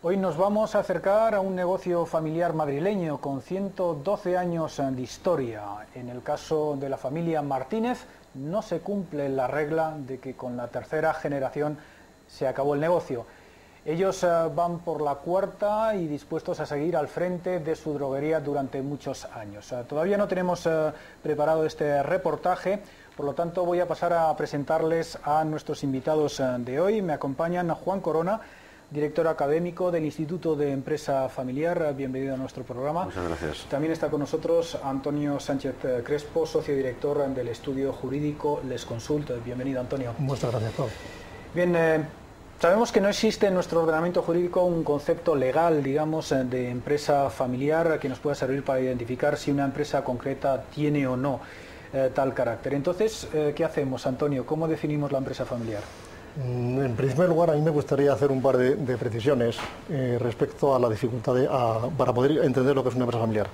Hoy nos vamos a acercar a un negocio familiar madrileño con 112 años de historia. En el caso de la familia Martínez no se cumple la regla de que con la tercera generación se acabó el negocio. Ellos van por la cuarta y dispuestos a seguir al frente de su droguería durante muchos años. Todavía no tenemos preparado este reportaje, por lo tanto voy a pasar a presentarles a nuestros invitados de hoy. Me acompañan Juan Corona, director académico del Instituto de Empresa Familiar. Bienvenido a nuestro programa. Muchas gracias. También está con nosotros Antonio Sánchez Crespo, socio director del estudio jurídico Les Consult. Bienvenido, Antonio. Muchas gracias, Pablo. Bien, sabemos que no existe en nuestro ordenamiento jurídico un concepto legal, digamos, de empresa familiar que nos pueda servir para identificar si una empresa concreta tiene o no tal carácter. Entonces, ¿qué hacemos, Antonio? ¿Cómo definimos la empresa familiar? En primer lugar, a mí me gustaría hacer un par de precisiones respecto a la dificultad para poder entender lo que es una empresa familiar.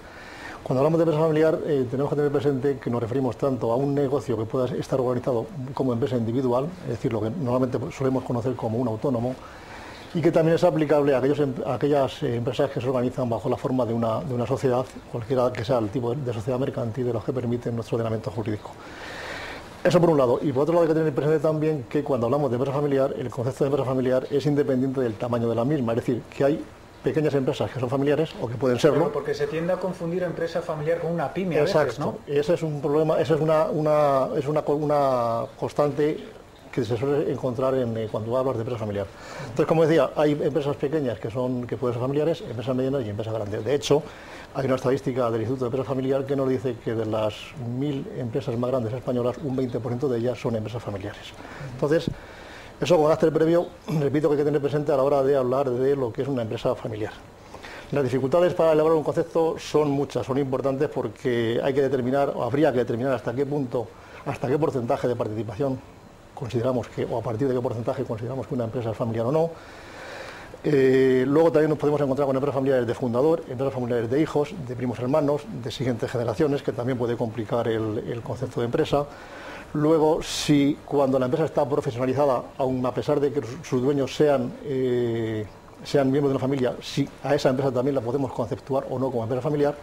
Cuando hablamos de empresa familiar, tenemos que tener presente que nos referimos tanto a un negocio que pueda estar organizado como empresa individual, es decir, lo que normalmente solemos conocer como un autónomo, y que también es aplicable a aquellas empresas que se organizan bajo la forma de una sociedad, cualquiera que sea el tipo de sociedad mercantil de los que permite nuestro ordenamiento jurídico. Eso por un lado. Y por otro lado hay que tener presente también que cuando hablamos de empresa familiar, el concepto de empresa familiar es independiente del tamaño de la misma. Es decir, que hay pequeñas empresas que son familiares o que pueden serlo. Pero porque se tiende a confundir empresa familiar con una pyme a veces, ¿no? Ese es un problema, esa es una constante que se suele encontrar cuando hablas de empresa familiar. Entonces, como decía, hay empresas pequeñas que pueden ser familiares, empresas medianas y empresas grandes. De hecho, hay una estadística del Instituto de Empresa Familiar que nos dice que de las 1000 empresas más grandes españolas, un 20% de ellas son empresas familiares. Entonces, eso con carácter previo, repito que hay que tener presente a la hora de hablar de lo que es una empresa familiar. Las dificultades para elaborar un concepto son muchas, son importantes porque hay que determinar, o habría que determinar hasta qué punto, hasta qué porcentaje de participación consideramos que, o a partir de qué porcentaje consideramos que una empresa es familiar o no. Luego también nos podemos encontrar con empresas familiares de fundador, empresas familiares de hijos, de primos hermanos, de siguientes generaciones, que también puede complicar el concepto de empresa. Luego, si cuando la empresa está profesionalizada, aun a pesar de que sus dueños sean miembros de una familia, si a esa empresa también la podemos conceptuar o no como empresa familiar.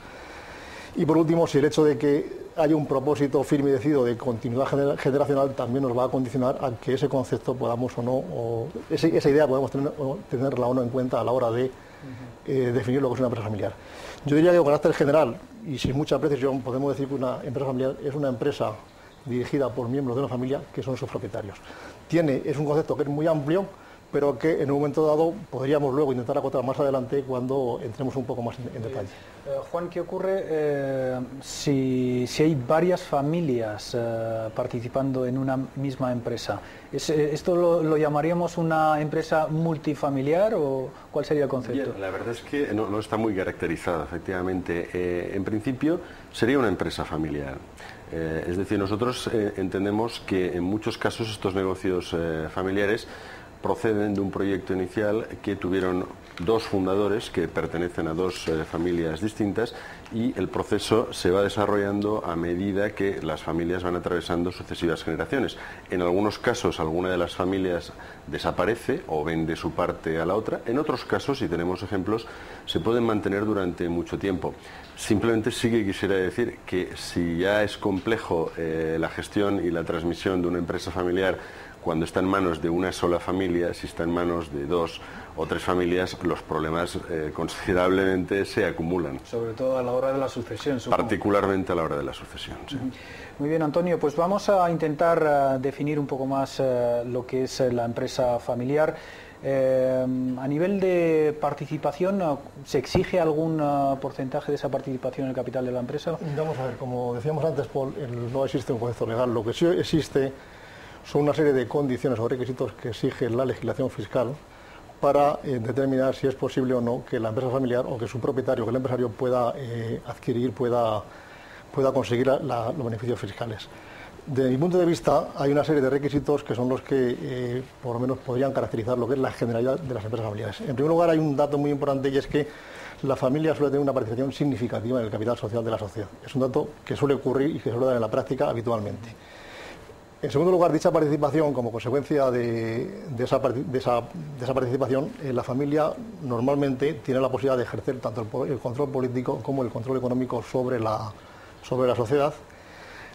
Y por último, si el hecho de que haya un propósito firme y decidido de continuidad generacional también nos va a condicionar a que ese concepto podamos o no, o esa idea podemos tenerla o no en cuenta a la hora de definir lo que es una empresa familiar. Yo diría que con carácter general y sin mucha precisión podemos decir que una empresa familiar es una empresa dirigida por miembros de una familia que son sus propietarios. Es un concepto que es muy amplio, pero que en un momento dado podríamos luego intentar acotar más adelante cuando entremos un poco más en detalle. Juan, ¿qué ocurre si hay varias familias participando en una misma empresa? ¿Esto lo llamaríamos una empresa multifamiliar o cuál sería el concepto? Bien, la verdad es que no está muy caracterizada, efectivamente. En principio sería una empresa familiar. Es decir, nosotros entendemos que en muchos casos estos negocios familiares proceden de un proyecto inicial que tuvieron dos fundadores que pertenecen a dos familias distintas y el proceso se va desarrollando a medida que las familias van atravesando sucesivas generaciones. En algunos casos alguna de las familias desaparece o vende su parte a la otra. En otros casos, si tenemos ejemplos, se pueden mantener durante mucho tiempo. Simplemente sí que quisiera decir que si ya es complejo la gestión y la transmisión de una empresa familiar cuando está en manos de una sola familia, si está en manos de dos o tres familias, los problemas considerablemente se acumulan. Sobre todo a la hora de la sucesión, supongo. Particularmente a la hora de la sucesión, sí. Muy bien, Antonio, pues vamos a intentar definir un poco más lo que es la empresa familiar. A nivel de participación, ¿se exige algún porcentaje de esa participación en el capital de la empresa? Vamos a ver, como decíamos antes, Paul, no existe un concepto legal. Lo que sí existe son una serie de condiciones o requisitos que exige la legislación fiscal para determinar si es posible o no que la empresa familiar o que su propietario, que el empresario pueda adquirir, pueda conseguir los beneficios fiscales. De mi punto de vista, hay una serie de requisitos que son los que por lo menos podrían caracterizar lo que es la generalidad de las empresas familiares. En primer lugar, hay un dato muy importante y es que la familia suele tener una participación significativa en el capital social de la sociedad. Es un dato que suele ocurrir y que se suele dar en la práctica habitualmente. En segundo lugar, dicha participación, como consecuencia de esa participación, la familia normalmente tiene la posibilidad de ejercer tanto el control político como el control económico sobre la sociedad.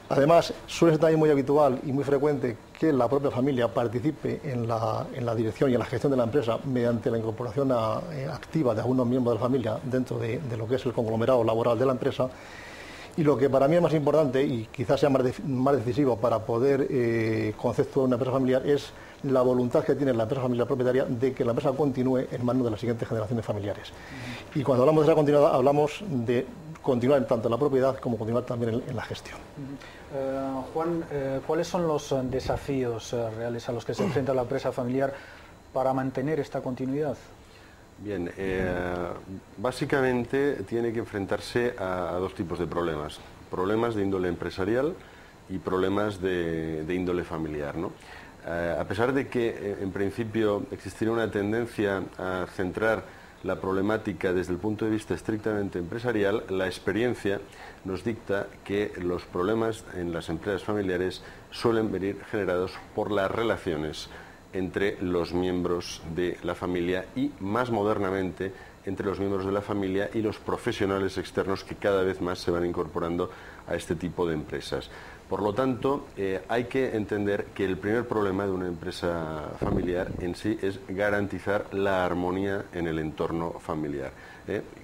Además, suele ser también muy habitual y muy frecuente que la propia familia participe en la dirección y en la gestión de la empresa mediante la incorporación activa de algunos miembros de la familia dentro de lo que es el conglomerado laboral de la empresa. Y lo que para mí es más importante y quizás sea más decisivo para poder conceptuar una empresa familiar es la voluntad que tiene la empresa familiar propietaria de que la empresa continúe en manos de las siguientes generaciones familiares. Y cuando hablamos de esa continuidad, hablamos de continuar tanto en la propiedad como continuar también en la gestión. Juan, ¿cuáles son los desafíos reales a los que se enfrenta la empresa familiar para mantener esta continuidad? Bien, básicamente tiene que enfrentarse a dos tipos de problemas. Problemas de índole empresarial y problemas de índole familiar, ¿no? A pesar de que en principio existiría una tendencia a centrar la problemática desde el punto de vista estrictamente empresarial, la experiencia nos dicta que los problemas en las empresas familiares suelen venir generados por las relaciones entre los miembros de la familia y, más modernamente, entre los miembros de la familia y los profesionales externos que cada vez más se van incorporando a este tipo de empresas. Por lo tanto, hay que entender que el primer problema de una empresa familiar en sí es garantizar la armonía en el entorno familiar,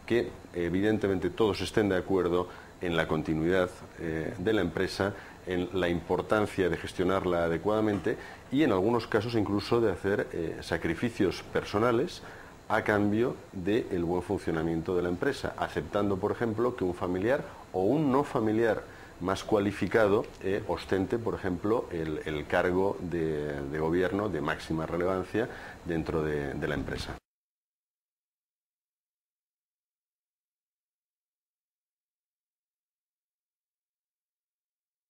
que evidentemente todos estén de acuerdo en la continuidad de la empresa, en la importancia de gestionarla adecuadamente y en algunos casos incluso de hacer sacrificios personales a cambio del buen funcionamiento de la empresa, aceptando, por ejemplo, que un familiar o un no familiar más cualificado ostente, por ejemplo, el cargo de gobierno de máxima relevancia dentro de la empresa.